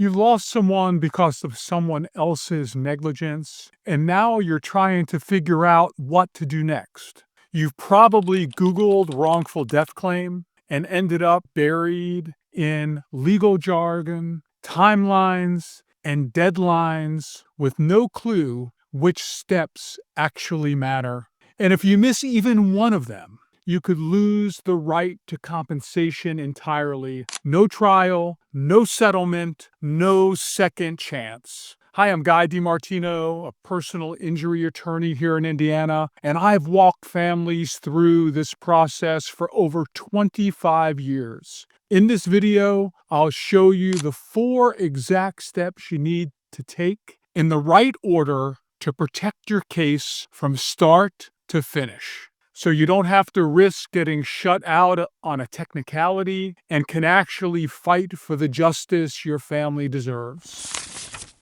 You've lost someone because of someone else's negligence, and now you're trying to figure out what to do next. You've probably Googled wrongful death claim and ended up buried in legal jargon, timelines, and deadlines with no clue which steps actually matter. And if you miss even one of them, you could lose the right to compensation entirely. No trial, no settlement, no second chance. Hi, I'm Guy DiMartino, a personal injury attorney here in Indiana, and I've walked families through this process for over 25 years. In this video, I'll show you the 4 exact steps you need to take in the right order to protect your case from start to finish, so you don't have to risk getting shut out on a technicality and can actually fight for the justice your family deserves.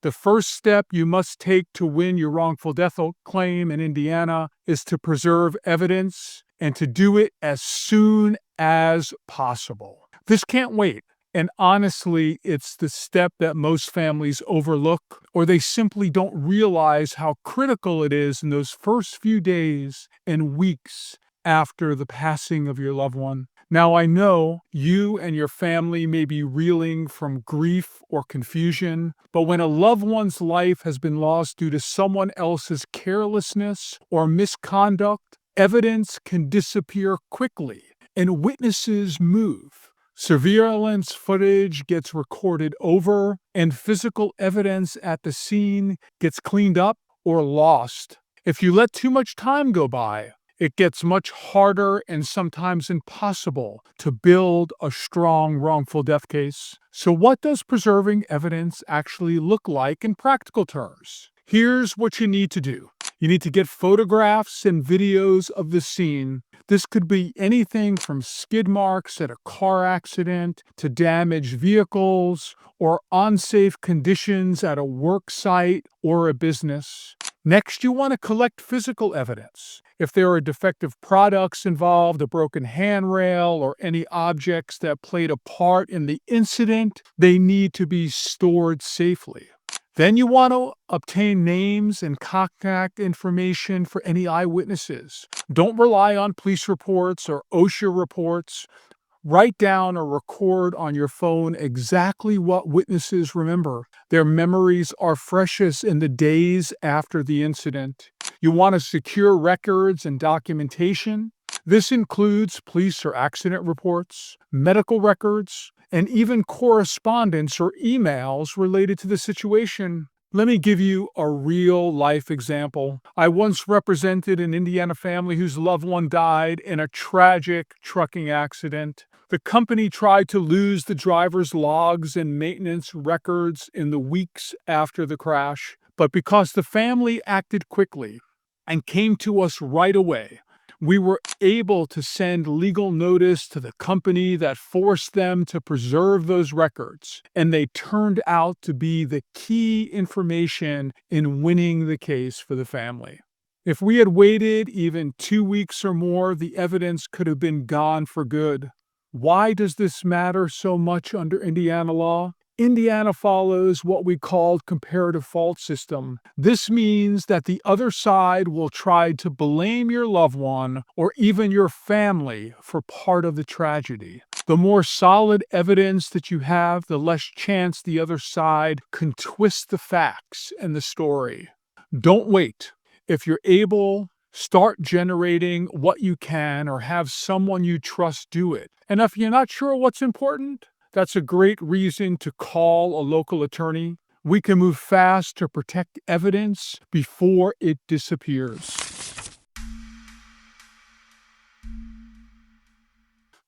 The first step you must take to win your wrongful death claim in Indiana is to preserve evidence and to do it as soon as possible. This can't wait. And honestly, it's the step that most families overlook, or they simply don't realize how critical it is in those first few days and weeks after the passing of your loved one. Now, I know you and your family may be reeling from grief or confusion, but when a loved one's life has been lost due to someone else's carelessness or misconduct, evidence can disappear quickly and witnesses move. Surveillance footage gets recorded over, and physical evidence at the scene gets cleaned up or lost. If you let too much time go by, it gets much harder and sometimes impossible to build a strong wrongful death case. So what does preserving evidence actually look like in practical terms? Here's what you need to do. You need to get photographs and videos of the scene. This could be anything from skid marks at a car accident to damaged vehicles or unsafe conditions at a work site or a business. Next, you want to collect physical evidence. If there are defective products involved, a broken handrail, or any objects that played a part in the incident, they need to be stored safely. Then you want to obtain names and contact information for any eyewitnesses. Don't rely on police reports or OSHA reports. Write down or record on your phone exactly what witnesses remember. Their memories are freshest in the days after the incident. You want to secure records and documentation. This includes police or accident reports, medical records, and even correspondence or emails related to the situation. Let me give you a real-life example. I once represented an Indiana family whose loved one died in a tragic trucking accident. The company tried to lose the driver's logs and maintenance records in the weeks after the crash, but because the family acted quickly and came to us right away, we were able to send legal notice to the company that forced them to preserve those records, and they turned out to be the key information in winning the case for the family. If we had waited even 2 weeks or more, the evidence could have been gone for good. Why does this matter so much under Indiana law? Indiana follows what we call comparative fault system. This means that the other side will try to blame your loved one or even your family for part of the tragedy. The more solid evidence that you have, the less chance the other side can twist the facts and the story. Don't wait. If you're able, start generating what you can or have someone you trust do it. And if you're not sure what's important, that's a great reason to call a local attorney. We can move fast to protect evidence before it disappears.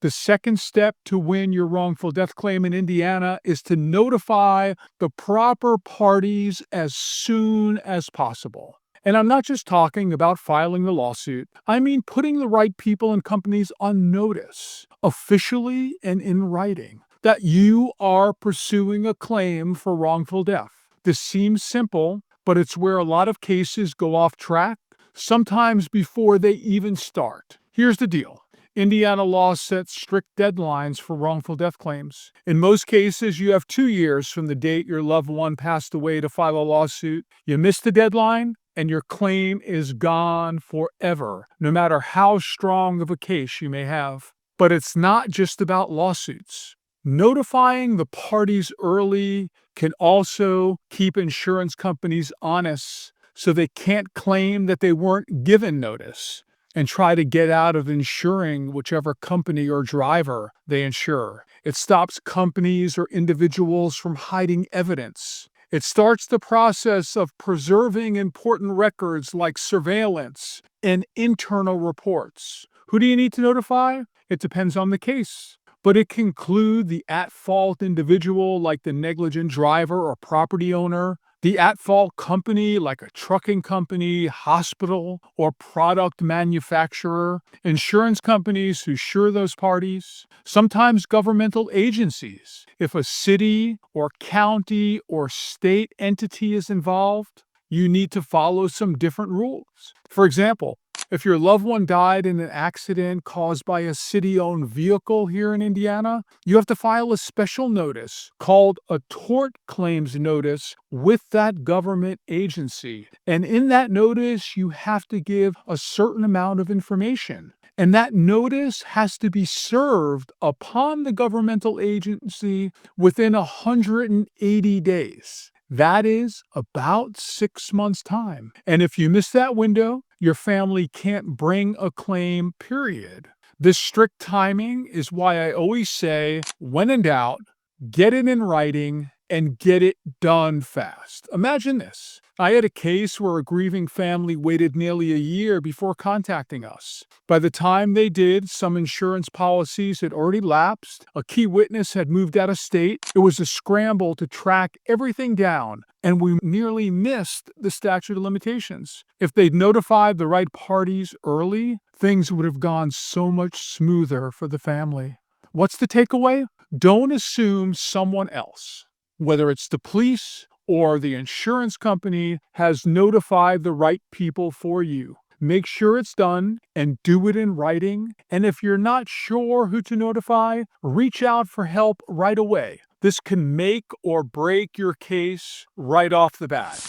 The second step to win your wrongful death claim in Indiana is to notify the proper parties as soon as possible. And I'm not just talking about filing the lawsuit. I mean putting the right people and companies on notice, officially and in writing, that you are pursuing a claim for wrongful death. This seems simple, but it's where a lot of cases go off track, sometimes before they even start. Here's the deal. Indiana law sets strict deadlines for wrongful death claims. In most cases, you have 2 years from the date your loved one passed away to file a lawsuit. You miss the deadline, and your claim is gone forever, no matter how strong of a case you may have. But it's not just about lawsuits. Notifying the parties early can also keep insurance companies honest so they can't claim that they weren't given notice and try to get out of insuring whichever company or driver they insure. It stops companies or individuals from hiding evidence. It starts the process of preserving important records like surveillance and internal reports. Who do you need to notify? It depends on the case, but it can include the at-fault individual like the negligent driver or property owner, the at-fault company like a trucking company, hospital, or product manufacturer, insurance companies who insure those parties, sometimes governmental agencies. If a city or county or state entity is involved, you need to follow some different rules. For example, if your loved one died in an accident caused by a city-owned vehicle here in Indiana, you have to file a special notice called a tort claims notice with that government agency. And in that notice, you have to give a certain amount of information. And that notice has to be served upon the governmental agency within 180 days. That is about 6 months' time. And if you miss that window, your family can't bring a claim, period. This strict timing is why I always say, when in doubt, get it in writing and get it done fast. Imagine this. I had a case where a grieving family waited nearly a year before contacting us. By the time they did, some insurance policies had already lapsed, a key witness had moved out of state, it was a scramble to track everything down, and we nearly missed the statute of limitations. If they'd notified the right parties early, things would have gone so much smoother for the family. What's the takeaway? Don't assume someone else, whether it's the police or the insurance company, has notified the right people for you. Make sure it's done and do it in writing. And if you're not sure who to notify, reach out for help right away. This can make or break your case right off the bat.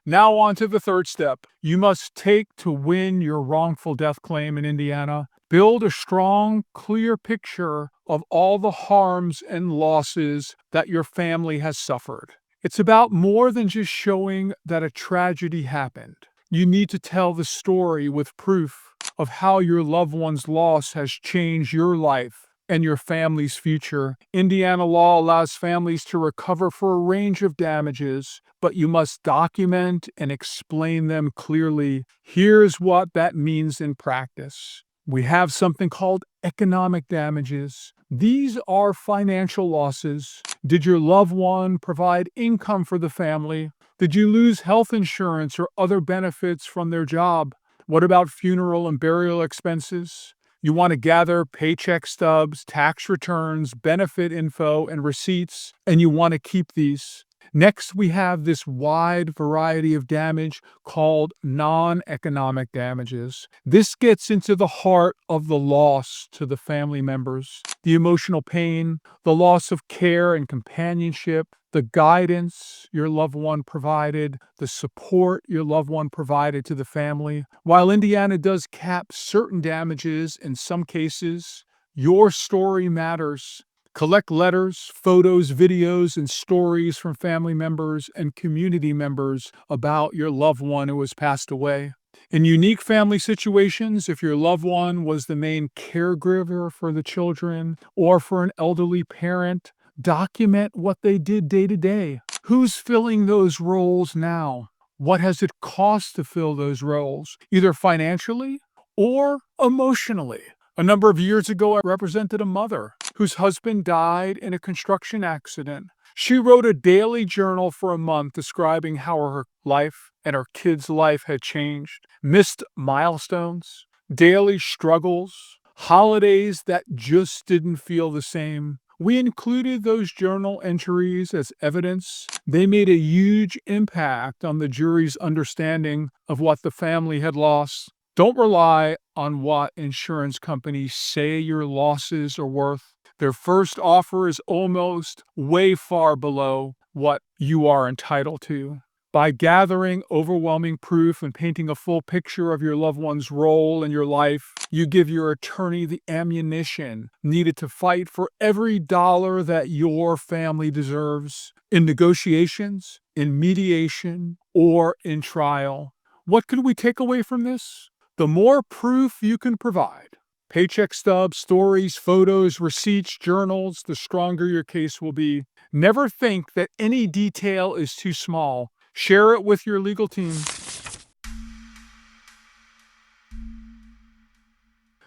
Now on to the third step. You must take to win your wrongful death claim in Indiana. Build a strong, clear picture of all the harms and losses that your family has suffered. It's about more than just showing that a tragedy happened. You need to tell the story with proof of how your loved one's loss has changed your life and your family's future. Indiana law allows families to recover for a range of damages, but you must document and explain them clearly. Here's what that means in practice. We have something called economic damages. These are financial losses. Did your loved one provide income for the family? Did you lose health insurance or other benefits from their job? What about funeral and burial expenses? You want to gather paycheck stubs, tax returns, benefit info, and receipts, and you want to keep these. Next, we have this wide variety of damage called non-economic damages. This gets into the heart of the loss to the family members, the emotional pain, the loss of care and companionship, the guidance your loved one provided, the support your loved one provided to the family. While Indiana does cap certain damages in some cases, your story matters. Collect letters, photos, videos, and stories from family members and community members about your loved one who has passed away. In unique family situations, if your loved one was the main caregiver for the children or for an elderly parent, document what they did day to day. Who's filling those roles now? What has it cost to fill those roles, either financially or emotionally? A number of years ago, I represented a mother whose husband died in a construction accident. She wrote a daily journal for a month describing how her life and her kid's life had changed, missed milestones, daily struggles, holidays that just didn't feel the same. We included those journal entries as evidence. They made a huge impact on the jury's understanding of what the family had lost. Don't rely on what insurance companies say your losses are worth. Their first offer is almost way far below what you are entitled to. By gathering overwhelming proof and painting a full picture of your loved one's role in your life, you give your attorney the ammunition needed to fight for every dollar that your family deserves in negotiations, in mediation, or in trial. What can we take away from this? The more proof you can provide, paycheck stubs, stories, photos, receipts, journals, the stronger your case will be. Never think that any detail is too small. Share it with your legal team.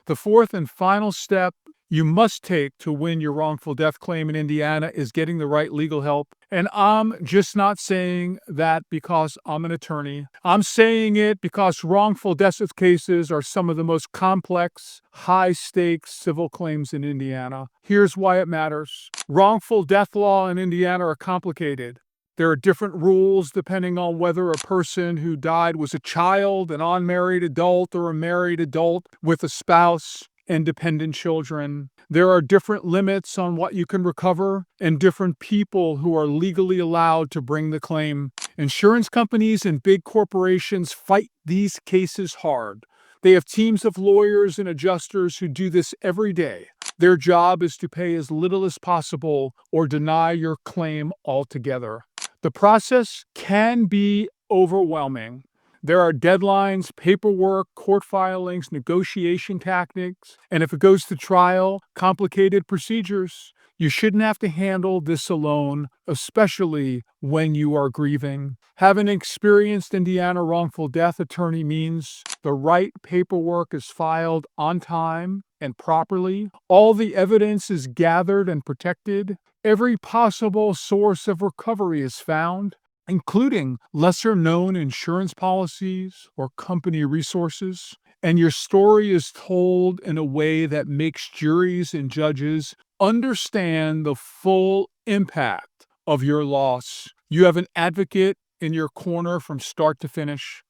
The fourth and final step you must take to win your wrongful death claim in Indiana is getting the right legal help. And I'm just not saying that because I'm an attorney. I'm saying it because wrongful death cases are some of the most complex, high-stakes civil claims in Indiana. Here's why it matters. Wrongful death law in Indiana are complicated. There are different rules depending on whether a person who died was a child, an unmarried adult, or a married adult with a spouse and dependent children. There are different limits on what you can recover and different people who are legally allowed to bring the claim. Insurance companies and big corporations fight these cases hard. They have teams of lawyers and adjusters who do this every day. Their job is to pay as little as possible or deny your claim altogether. The process can be overwhelming. There are deadlines, paperwork, court filings, negotiation tactics, and if it goes to trial, complicated procedures. You shouldn't have to handle this alone, especially when you are grieving. Having an experienced Indiana wrongful death attorney means the right paperwork is filed on time and properly. All the evidence is gathered and protected. Every possible source of recovery is found, including lesser-known insurance policies or company resources. And your story is told in a way that makes juries and judges understand the full impact of your loss. You have an advocate in your corner from start to finish.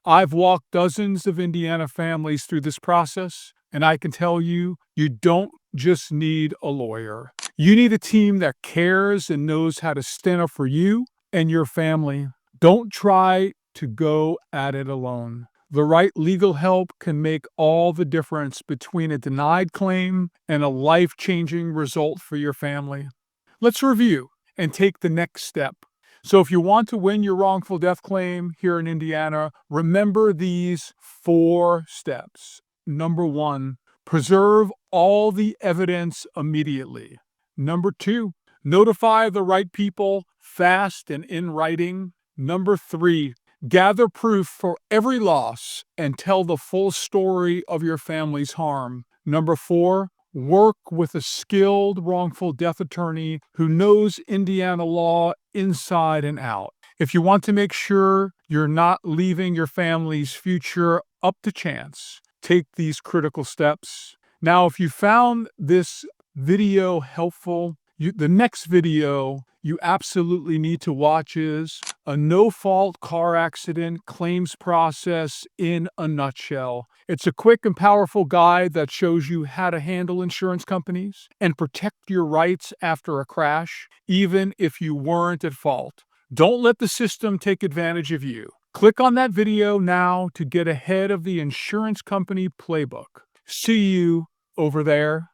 I've walked dozens of Indiana families through this process, and I can tell you, you don't just need a lawyer. You need a team that cares and knows how to stand up for you and your family. Don't try to go at it alone. The right legal help can make all the difference between a denied claim and a life-changing result for your family. Let's review and take the next step. So if you want to win your wrongful death claim here in Indiana, remember these 4 steps. Number 1, preserve all the evidence immediately. Number 2, notify the right people fast and in writing. Number 3, gather proof for every loss and tell the full story of your family's harm. Number 4, work with a skilled wrongful death attorney who knows Indiana law inside and out. If you want to make sure you're not leaving your family's future up to chance, take these critical steps. Now, if you found this video helpful, the next video you absolutely need to watch is a no-fault car accident claims process in a nutshell. It's a quick and powerful guide that shows you how to handle insurance companies and protect your rights after a crash, even if you weren't at fault. Don't let the system take advantage of you. Click on that video now to get ahead of the insurance company playbook. See you over there.